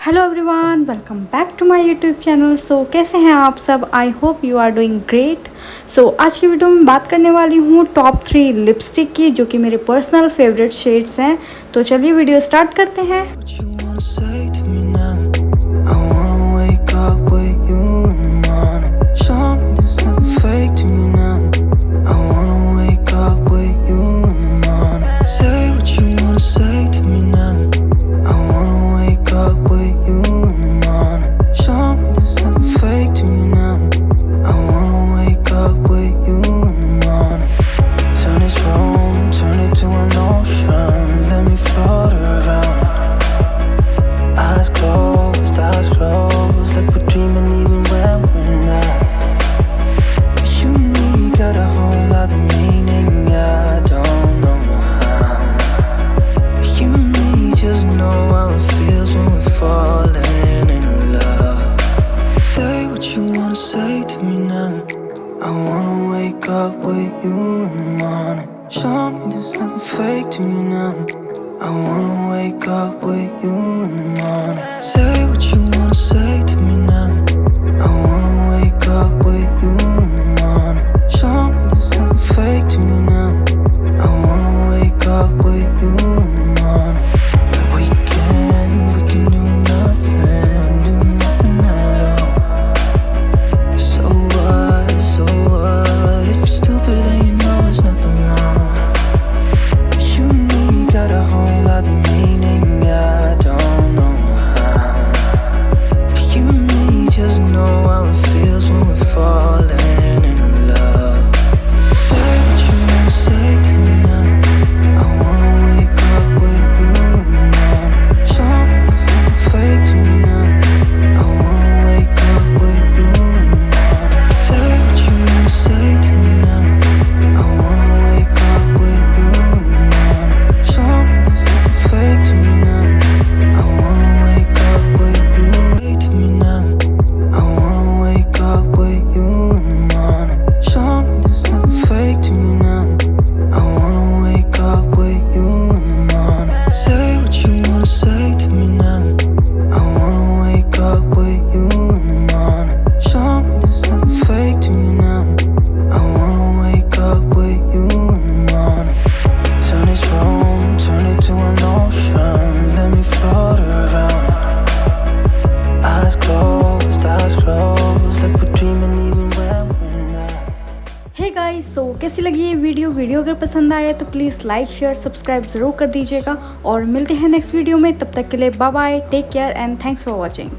Hello everyone, welcome back to my YouTube channel. So कैसे हैं आप सब? I hope you are doing great. So आज की वीडियो में बात करने वाली हूँ टॉप 3 लिपस्टिक की, जो कि मेरे पर्सनल फेवरेट शेड्स हैं। तो चलिए वीडियो स्टार्ट करते हैं। Up with you in the morning. Show me there's nothing fake to me now. I wanna wake up with you in the morning. Say what you wanna say to me now. I wanna wake up with you in the morning. Show me there's nothing fake to me now. I wanna wake up with you in the morning. We can do nothing at all. So what, so what? If you're stupid then you know there's nothing wrong. But you and me got a whole other meaning, I don't know how. But you and me just know how it feels when we're falling in love. Say what you wanna say to me now. I wanna wake up with you in the morning. Show me there's nothing fake to me now. I wanna wake up with you in the morning. Say what you wanna say to me now. I wanna wake up with you in the morning. Show me there's nothing fake to me now. I wanna wake up with you. Say to me now. I wanna wake up with you in the morning. Show me there's nothing fake to me now. I wanna wake up with you in the morning. Say what you wanna say to me now. I wanna wake up with you in the morning. Show me there's nothing fake to me now. I wanna wake up with you in the morning. Turn this room, turn it to an ocean. Let me float around. Eyes closed, like we're dreaming even when we're not. Hey guys, so कैसी लगी ये video अगर पसंद आए तो please like share subscribe ज़रूर कर दीजिएगा। और मिलते हैं नेक्स्ट वीडियो में। तब तक के लिए bye bye, take care and thanks for watching.